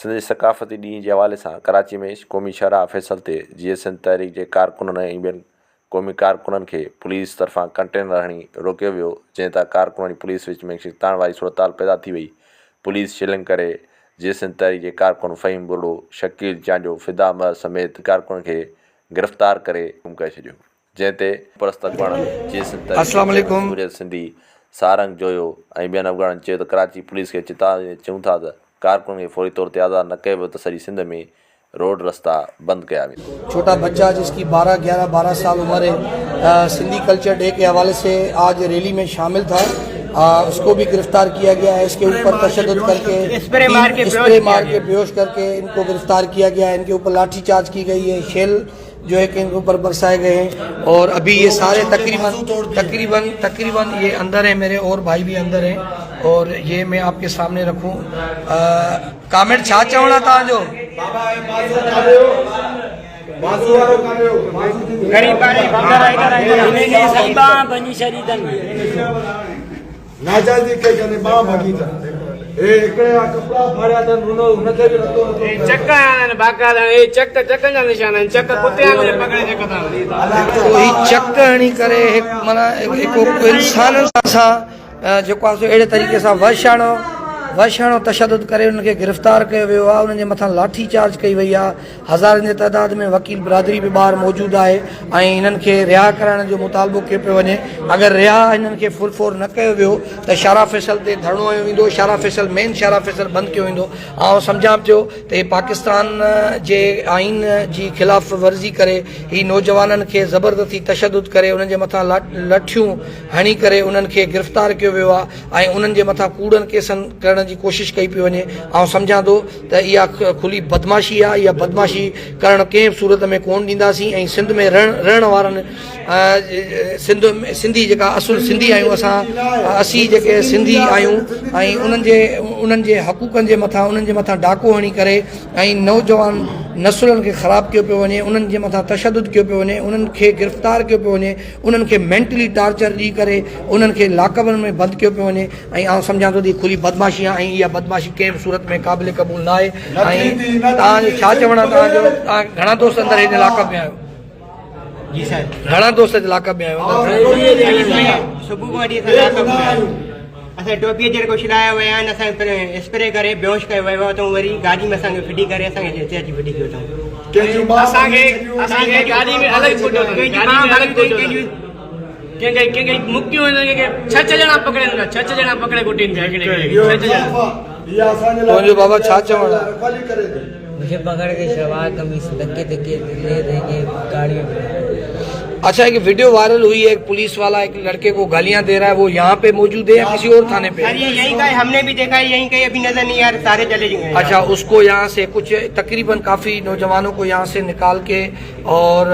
सिंध सकाफ़ती ॾींहं जे हवाले सां कराची में क़ौमी शहरा फैसल ते जीअं सिंध तहरीक जे कारकुननि ऐं ॿियनि क़ौमी कारकुननि खे पुलिस तरफ़ां कंटेनर हणी रोकियो वियो, जंहिं तां कारकुन ऐं पुलिस विच में खिताण वारी सूरत पैदा थी वई। पुलिस शिलिंग करे जीअं सिंध तहरीक जे कारकुन फ़हीम बुर्रो, शकील चांजो, फिदा अहमद समेत कारकुन खे गिरफ़्तार करे गुम करे छॾियो, जंहिं ते परस्त अॻवाणनि जीअं सिंध तहरीक सूरत सिंधी सारंग जोयो ऐं ॿियनि अॻवाणनि चयो त कराची पुलिस खे चेतावनी चयूं था त कारकुन खे फौरी तौर ते आज़ादु न कयो त सॼी सिंध में रोड रास्ता बंद किया वेंदा। छोटा बच्चा जिसकी 12 साल उम्र है, सिंधी कल्चर डे के हवाले से आज रैली में शामिल था, उसको भी गिरफ्तार किया गया है। इसके ऊपर तशद्दुद करके स्प्रे मार के बेहोश करके इनको गिरफ्तार किया गया है। इनके ऊपर लाठीचार्ज की गई है, शेल जो है कि इनके ऊपर बरसाए गए हैं। और अभी ये सारे तकरीबन ये अंदर है, मेरे और भाई भी अंदर हैं। और ये मैं आपके सामने रखूं। कमेंट छा चवणा था जो नाजायज़ी के जने बा भगी था ए एकड़े कपड़ा फाड़िया त रुनो उनके भी रतो ए चक्का आने बाका ए चक्का जा निशान है, चक्का कुत्तिया में पकड़े जे कथा कोई चक्का हणी करे माना एको इंसान सा जेको आहे अहिड़े तरीक़े सां वशाणो तशद्दुद करे उनखे गिरफ़्तार कयो वियो आहे। उन्हनि जे मथां लाठी चार्ज कई वई आहे। हज़ारनि जे तइदाद में वकील बिरादरी बि ॿाहिरि मौजूदु आहे ऐं हिननि खे रिहा करण जो मुतालबो कयो पियो वञे। अगरि रिहा हिननि खे फुल फोर न कयो वियो त शारा फैसल ते धरणो हयो वेंदो, मेन शारा फैसल बंदि कयो वेंदो। ऐं सम्झां पियो त हे पाकिस्तान जे आइन जी ख़िलाफ़ वर्ज़ी करे ही नौजवाननि खे ज़बरदस्ती तशद्दुद करे उन्हनि जे मथां लठियूं हणी करे उन्हनि खे गिरफ़्तार कयो वियो आहे ऐं उन्हनि जे मथां कूड़नि केसनि करण जी कोशिश कई पई वञे। ऐं सम्झां थो त इहा खुली बदमाशी आहे। इहा बदमाशी करणु कंहिं बि सूरत में कोन ॾींदासीं। ऐं सिंध में रहण वारनि सिंधी जेका असुल सिंधी आहियूं असीं जेके सिंधी आहियूं ऐं उन्हनि जे हक़ूक़नि जे मथां डाको हणी करे ऐं नौजवान नसुलनि खे ख़राबु कयो पियो वञे, उन्हनि जे मथां तशद्दुद कयो पियो वञे, उन्हनि खे गिरफ़्तार कयो पियो वञे, उन्हनि खे मेंटली टार्चर ॾेई करे उन्हनि खे लाकबनि में बंदि कयो पियो वञे। ऐं आउं सम्झां थो त खुली बदमाशी आहे ऐं इहा बदमाशी कंहिं बि सूरत में क़ाबिल क़बूल न आहे। ऐं तव्हांजो छा चवणु आहे? तव्हां घणा दोस्त अंदरि हिन इलाइक़े में आहियो? जी साईं, घणा दोस्त इलाइक़े में आहियो? सुबुह असां टोपीअ जे को छिलाया विया आहिनि, असां स्प्रे करे बेहोश कयो वियो आहे। वरी गाॾी में असांखे फिटी करे असांखे हिते अची फिटी कयो अथऊं। असांखे गाॾी में अलॻि फिटियो अथऊं, कंहिंखे मुक्तियूं छह ॼणा पकड़े कुटीनि तुंहिंजो बाबा छा चवणु आहे? मुझे पकड़ के शवार कमीज धक्के ले देंगे गाड़ियों में। अच्छा, एक वीडियो वायरल हुई है, एक पुलिस वाला एक लड़के को गालियां दे रहा है, वो यहाँ पे मौजूद है या किसी और थाने पे? यही का हमने भी देखा है, यही कहीं अभी नजर नहीं आ रहा, सारे चले गए। अच्छा, उसको यहाँ से कुछ तकरीबन काफी नौजवानों को यहाँ से निकाल के और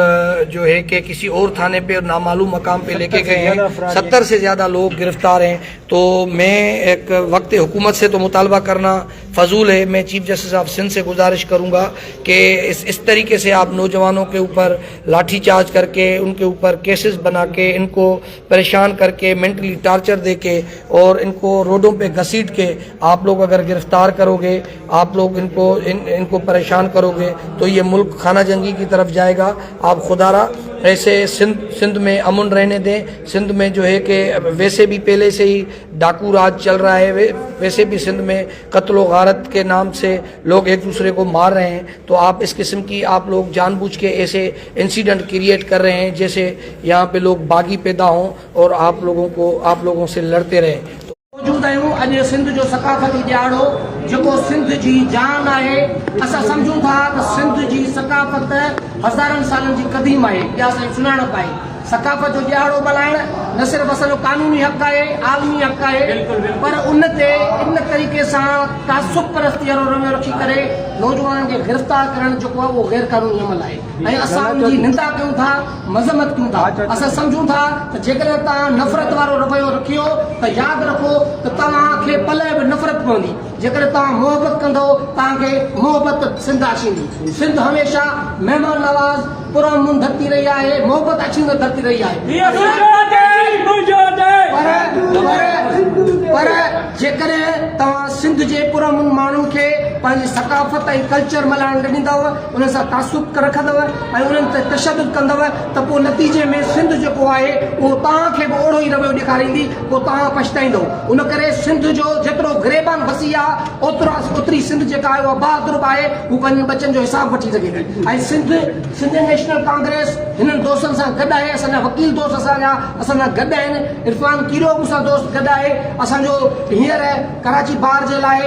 जो है कि किसी और थाने पे नामालूम मकाम पे लेके गए हैं। 70 से ज्यादा लोग गिरफ्तार हैं। तो मैं एक वक्त हुकूमत से तो मुतालबा करना फजूल है। मैं चीफ जस्टिस ऑफ सिंध से गुजारिश करूँगा कि इस तरीके से आप नौजवानों के ऊपर लाठी चार्ज करके उनके ऊपर केसेस बना के इनको परेशान करके मेंटली टार्चर दे के और इनको रोडों पे घसीट के आप लोग अगर गिरफ्तार करोगे, आप लोग इनको परेशान करोगे तो ये मुल्क खाना जंगी की तरफ जाएगा। आप खुदारा ऐसे सिंध में अमन रहने दें। सिंध में जो है कि वैसे भी पहले से ही डाकू राज चल रहा है, वैसे भी सिंध में कत्ल गारत के नाम से लोग एक दूसरे को मार रहे हैं। तो आप इस किस्म की आप लोग जानबूझ के ऐसे इंसिडेंट क्रिएट कर रहे हैं जैसे यहाँ पे लोग बागी पैदा हों और आप लोगों से लड़ते रहें। मौजूद आहियूं अॼु सिंध जो सकाफ़ती ॾियारो जेको सिंध जी जान आहे। असां सम्झूं था त सिंध जी सकाफ़त हज़ारनि सालनि जी क़दीम आहे, इहा असांजी सुञाणप आहे। सकाफ़त जो ॾियारो मल्हाइण न सिर्फ़ु असांजो कानूनी हक़ आहे, आलमी हक़ आहे, पर उन ते इन तरीक़े सां तासुब परस्ती वारो रवैयो रखी करे नौजवाननि खे गिरफ़्तार करणु जेको आहे उहो गैर कानूनी अमल आहे। ऐं असां उनजी निंदा कयूं था, मज़म्मत कयूं था। असां सम्झूं था त जेकॾहिं तव्हां नफ़रत वारो रवैयो रखियो त यादि रखो त तव्हांखे पले बि नफ़रत पवंदी। जेकॾहिं तव्हां मोहबत कंदो तव्हांखे मोहबत सिंध अचींदी। सिंध हमेशह महिमान नवाज़ पुरअमन धरती रही आहे, मोहबत अचींदड़ धरती रही आहे। पर जेकॾहिं तव्हां सिंध जे पुरअमन माण्हुनि खे पंहिंजी सकाफ़त ऐं कल्चर मल्हाइण ॾींदव, उन सां तासुब रखंदव ऐं उन्हनि ते तशदुद कंदव त पोइ नतीजे में सिंध जेको आहे उहो तव्हांखे बि ओड़ो ई रवैयो ॾेखारींदी, पोइ तव्हां पछताईंदव। उन करे सिंध जो जेतिरो गिरेबान बसी आहे ओतिरी सिंध जेका आहे उहा बहादुर आहे, हू पंहिंजनि बचनि जो हिसाब वठी सघे थी। ऐं सिंध नेशनल कांग्रेस हिननि दोस्तनि सां गॾु आहे, असांजा वकील दोस्त असांजा गॾु आहिनि, इरफान कीरो मूंसां दोस्त गॾु आहे। असांजो हींअर कराची बार जे लाइ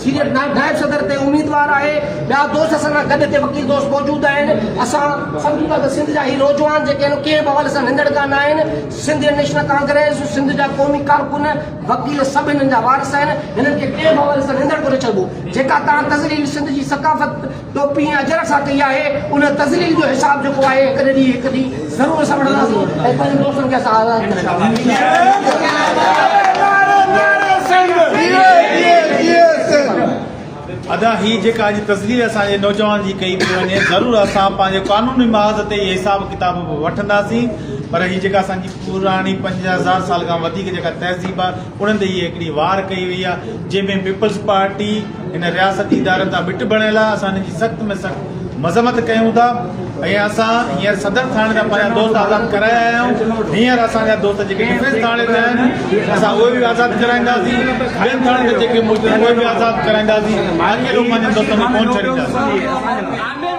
सीनियर नायब सदर ते उम्मीदवार आहे, ॿिया दोस्त असांजा गॾु ते वकील दोस्त मौजूदु आहिनि। असां सम्झूं था त सिंध जा ही नौजवान जेके आहिनि कंहिं बि हवाले सां निंदड़ कान आहिनि। सिंध नेशनल कांग्रेस, सिंध जा क़ौमी कारकुन, वकील सभु हिननि जा वारिस आहिनि, हिननि खे कंहिं बि हवाले सां निंदड़ कोन्हे चइबो। जेका तव्हां तज़लील सिंध जी सकाफ़त टोपी ऐं अजर सां कई आहे, उन तज़लील जो हिसाब जेको आहे हिकु ॾींहुं ज़रूरु असां वठंदासीं ऐं पंहिंजनि दोस्तनि खे असां आज़ादु अदा ही जेका अॼु तस्वीर असांजे नौजवान जी कई पई वञे, ज़रूरु असां पंहिंजे क़ानूनी महाज़ ते इहे हिसाब किताब वठंदासीं। पर ही जेका असांजी पुराणी 50,000 साल खां वधीक जेका तहज़ीब आहे, उन्हनि ते इहे हिकिड़ी वार कई वई आहे, जंहिंमें पीपल्स पार्टी हिन रियासती इदारनि तां मिट बणियल आहे। असां हिन जी सख़्त में सख़्त मज़म्मत कयूं था ऐं असां हींअर सदर थाणे जा पंहिंजा दोस्त आज़ादु कराया आहियूं। हींअर असांजा दोस्त जेके डिफेंस थाणे ते आहिनि, असां उहे बि आज़ादु कराईंदासीं। ॿियनि थाणे ते जेके मौजूदु आहिनि उहे बि आज़ादु कराईंदासीं। अॻे पंहिंजे दोस्तनि खे कोन छॾींदासीं।